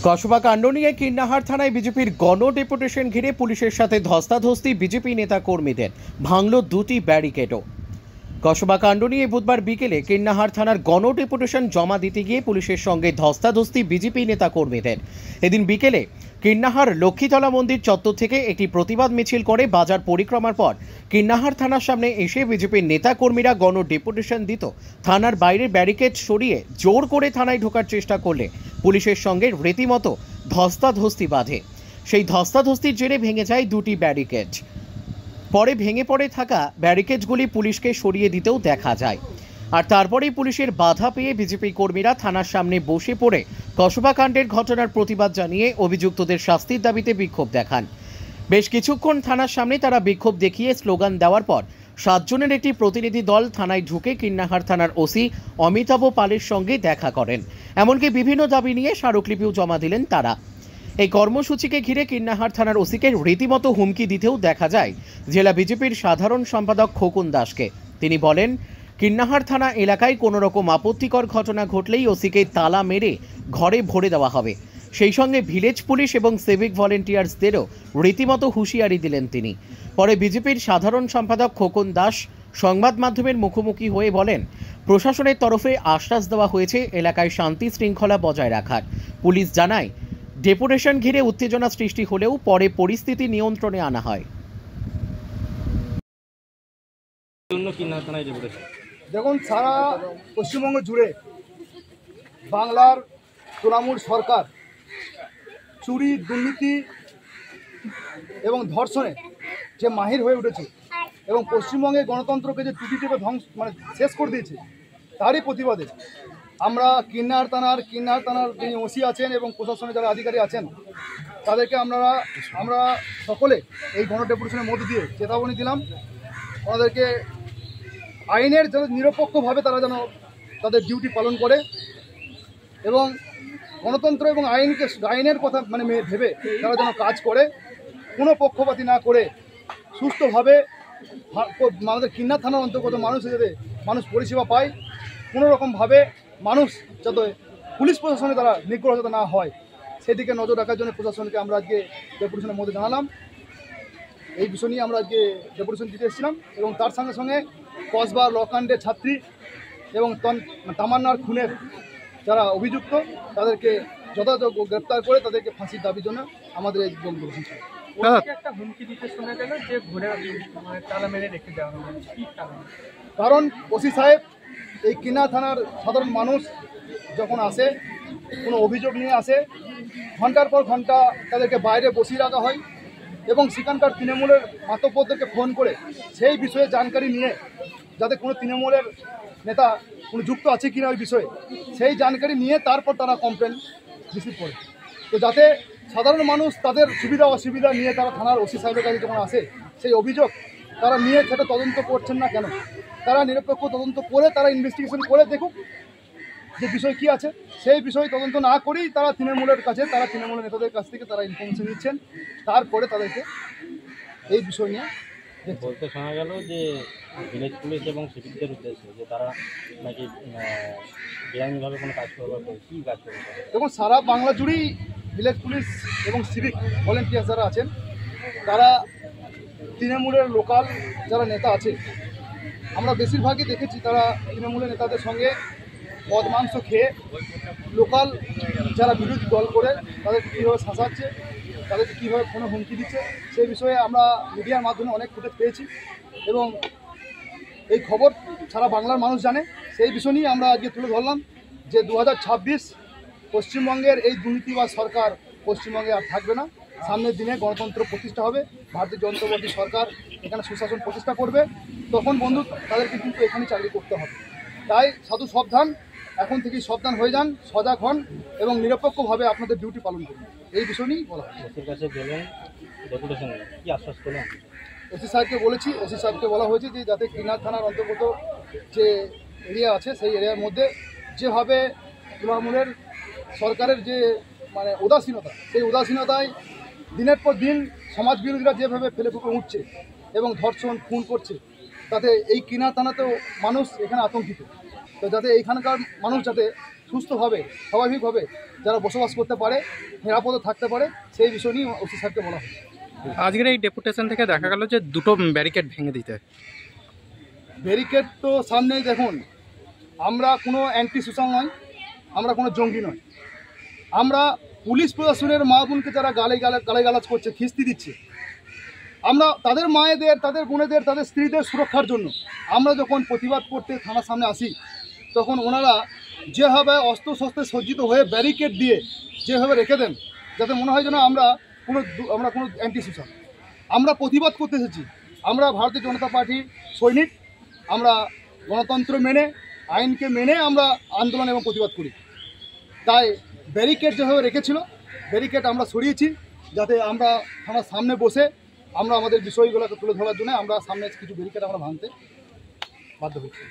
কসবা কাণ্ড নিয়ে কিন্নাহার থানায় বিজেপির গণ ডেপুটেশন ঘিরে পুলিশের সাথে ধস্তাধস্তি বিজেপি নেতা কর্মীদের, ভাঙল দুটি ব্যারিকেডও। কসবা কাণ্ড নিয়ে বুধবার বিকেলে কিন্নাহার থানার গণ ডেপুটেশন জমা দিতে গিয়ে পুলিশের সঙ্গে ধস্তাধস্তি বিজেপি নেতা কর্মীদের। এদিন বিকেলে কিন্নাহার লক্ষ্মীতলা মন্দির চত্বর থেকে একটি প্রতিবাদ মিছিল করে বাজার পরিক্রমার পর কিন্নাহার থানার সামনে এসে বিজেপির নেতা কর্মীরা গণ ডেপুটেশন দিত থানার বাইরে ব্যারিকেড সরিয়ে জোর করে থানায় ঢোকার চেষ্টা করলে পুলিশের সঙ্গে রীতিমতো ধস্তাধস্তি বাধে। সেই ধস্তাধস্তির জেরে ভেঙে যায় দুটি ব্যারিকেড। পরে ভেঙে পড়ে থাকা ব্যারিকেডগুলি পুলিশকে সরিয়ে দিতেও দেখা যায়। আর তারপরেই পুলিশের বাধা পেয়ে বিজেপি কর্মীরা থানার সামনে বসে পড়ে কসবা কাণ্ডের ঘটনার প্রতিবাদ জানিয়ে অভিযুক্তদের শাস্তির দাবিতে বিক্ষোভ দেখান। বেশ কিছুক্ষণ থানার সামনে তারা বিক্ষোভ দেখিয়ে স্লোগান দেওয়ার পর 7 জনের একটি প্রতিনিধি দল থানায় ঢুকে কিন্নাহার থানার ওসি অমিতাভ পালের সঙ্গে দেখা করেন। এমনকি বিভিন্ন দাবি নিয়ে স্মারকলিপিও জমা দিলেন তারা। এই কর্মসূচিকে ঘিরে কিন্নাহার থানার ওসিকে রীতিমতো হুমকি দিতেও দেখা যায় জেলা বিজেপির সাধারণ সম্পাদক খোকন দাসকে। তিনি বলেন, কিন্নাহার থানা এলাকায় কোনো রকম আপত্তিকর ঘটনা ঘটলেই ওসিকে তালা মেরে ঘরে ভরে দেওয়া হবে। সেই সঙ্গে ভিলেজ পুলিশ এবং সিভিক ভলেন্টিয়ার্সদেরও রীতিমতো হুঁশিয়ারি দিলেন তিনি। পরে বিজেপির সাধারণ সম্পাদক খোকন দাস সংবাদ মাধ্যমের মুখোমুখি হয়ে বলেন, প্রশাসনের তরফে আশ্বাস দেওয়া হয়েছে এলাকায় শান্তি শৃঙ্খলা বজায় রাখার। পুলিশ জানায়, ডেপুটেশন ঘিরে উত্তেজনা সৃষ্টি হলেও পরে পরিস্থিতি নিয়ন্ত্রণে আনা হয়। দেখুন, সারা পশ্চিমবঙ্গ জুড়ে বাংলার তৃণমূল সরকার চুরি, দুর্নীতি এবং ধর্ষণে যে মাহির হয়ে উঠেছে এবং পশ্চিমবঙ্গের গণতন্ত্রকে যে টুটি টেপে শেষ করে দিয়েছে, তারই প্রতিবাদে আমরা কিন্নাহার থানার যিনি ওসি আছেন এবং প্রশাসনের যারা আধিকারী আছেন তাদেরকে আমরা সকলে এই গণ ডেপুটেশনের মধ্যে দিয়ে চেতাবনী দিলাম ওনাদেরকে আইনের যেন নিরপেক্ষভাবে তারা যেন তাদের ডিউটি পালন করে এবং গণতন্ত্র এবং আইনের কথা ভেবে তারা যেন কাজ করে, কোনো পক্ষপাতী না করে সুস্থভাবে আমাদের কিন্নাহার থানার অন্তর্গত মানুষ পরিষেবা পায়। কোনো রকমভাবে মানুষ যাতে পুলিশ প্রশাসনে তারা নিগ্রহ যাতে না হয় সেদিকে নজর রাখার জন্য প্রশাসনকে আমরা আজকে ডেপুটেশনের মধ্যে জানালাম। এই বিষয় নিয়ে আমরা আজকে ডেপুটেশন দিতে এসেছিলাম এবং তার সঙ্গে সঙ্গে কসবা লকাণ্ডের ছাত্রী এবং তামান্নার খুনের যারা অভিযুক্ত তাদেরকে যথাযথ গ্রেপ্তার করে তাদেরকে ফাঁসির দাবির জন্য আমাদের এই ডেপুটেশন ছিল। একটা হুমকি দিতে শোনা গেল যে ঘুরে তালা মেরে রেখে দেওয়া হবে, কি কারণ? কারণ ওসি সাহেব এই কিন্নাহার থানার সাধারণ মানুষ যখন আসে, কোনো অভিযোগ নিয়ে আসে, ঘন্টার পর ঘন্টা তাদেরকে বাইরে বসিয়ে রাখা হয় এবং সেখানকার তৃণমূলের মাতব্বরদেরকে ফোন করে সেই বিষয়ে জানকারি নিয়ে যাতে কোনো তৃণমূলের নেতা কোনো যুক্ত আছে কিনা ওই বিষয়ে সেই জানকারি নিয়ে তারপর তারা কমপ্লেন রিসিভ করে। তো যাতে সাধারণ মানুষ তাদের সুবিধা অসুবিধা নিয়ে তারা থানার ওসি সাহেবের কাছে যখন আসে সেই অভিযোগ তারা নিয়ে সেটা তদন্ত করছেন না কেন, তারা নিরপেক্ষ তদন্ত করে তারা ইনভেস্টিগেশন করে দেখুক যে বিষয় কী আছে। সেই বিষয় তদন্ত না করেই তারা তৃণমূলের নেতাদের কাছ থেকে তারা ইনফরমেশন নিচ্ছেন, তারপরে তাদেরকে এই বিষয় নিয়ে বলতে শোনা গেল যে ভিলেজ পুলিশ এবং সিভিকদের উদ্দেশ্যে যে তারা নাকি বেআইনিভাবে কোনো কাজ করবে। কী কাজ করবে? দেখুন, সারা বাংলা জুড়েই ভিলেজ পুলিশ এবং সিভিক ভলেন্টিয়ার যারা আছেন তারা তৃণমূলের লোকাল যারা নেতা আছে আমরা বেশিরভাগই দেখেছি তারা তৃণমূলের নেতাদের সঙ্গে মদ মাংস খেয়ে লোকাল যারা বিরোধী দল করে তাদেরকে কীভাবে শাসাচ্ছে, তাদেরকে কীভাবে ফোনে হুমকি দিচ্ছে সেই বিষয়ে আমরা মিডিয়ার মাধ্যমে অনেক ফুটেজ পেয়েছি এবং এই খবর সারা বাংলার মানুষ জানে। সেই বিষয় নিয়ে আমরা আজকে তুলে ধরলাম যে 2026 পশ্চিমবঙ্গের এই দুর্নীতিবাজ সরকার পশ্চিমবঙ্গে আর থাকবে না। সামনের দিনে গণতন্ত্র প্রতিষ্ঠা হবে, ভারতীয় জনতা পার্টি সরকার এখানে সুশাসন প্রতিষ্ঠা করবে, তখন বন্ধু তাদেরকে কিন্তু এখানে চাকরি করতে হবে। তাই সাধু সাবধান, এখন থেকেই সাবধান হয়ে যান, সজাগ হন এবং নিরপেক্ষভাবে আপনাদের ডিউটি পালন করুন। এই বিষয় নিয়েই বলা হয়। ওসি সাহেবকে বলেছি, ওসি সাহেবকে বলা হয়েছে যে যাতে কিন্নাহার থানার অন্তর্গত যে এরিয়া আছে সেই এরিয়ার মধ্যে যেভাবে তৃণমূলের সরকারের যে উদাসীনতা, সেই উদাসীনতায় দিনের পর দিন সমাজ বিরোধীরা যেভাবে ফেলে ফুঁকে উঠছে এবং ধর্ষণ খুন করছে, তাতে এই কিন্নাহার থানাতেও মানুষ এখানে আতঙ্কিত। তো যাতে এইখানকার মানুষ যাতে সুস্থভাবে স্বাভাবিকভাবে যারা বসবাস করতে পারে, নিরাপদে থাকতে পারে, সেই বিষয় নিয়ে ওসি স্যারকে বলা হয়। আজকের এই ডেপুটেশন থেকে দেখা গেল যে দুটো ব্যারিকেড ভেঙে দিতে। ব্যারিকেড তো সামনেই দেখুন, আমরা কোনো অ্যান্টি সোশ্যাল নয়, আমরা কোনো জঙ্গি নয়। আমরা পুলিশ প্রশাসনের মা বোনকে যারা গালাজ করছে, খিস্তি দিচ্ছে, আমরা তাদের মায়েদের, তাদের বোনেদের, তাদের স্ত্রীদের সুরক্ষার জন্য আমরা যখন প্রতিবাদ করতে থানার সামনে আসি, তখন ওনারা যেভাবে অস্ত্র শস্ত্রে সজ্জিত হয়ে ব্যারিকেড দিয়ে যেভাবে রেখে দেন, যাতে মনে হয় যেন আমরা কোনো অ্যান্টি সোশ্যাল। আমরা প্রতিবাদ করতে এসেছি, আমরা ভারতীয় জনতা পার্টি সৈনিক, আমরা গণতন্ত্র মেনে, আইনকে মেনে আমরা আন্দোলন এবং প্রতিবাদ করি। তাই ব্যারিকেড যেভাবে রেখেছিল, ব্যারিকেড আমরা সরিয়েছি, যাতে আমরা থানার সামনে বসে আমরা আমাদের বিষয়গুলোকে তুলে ধরার জন্য আমরা সামনে কিছু ব্যারিকেড আমরা ভাঙতে বাধ্য হচ্ছি।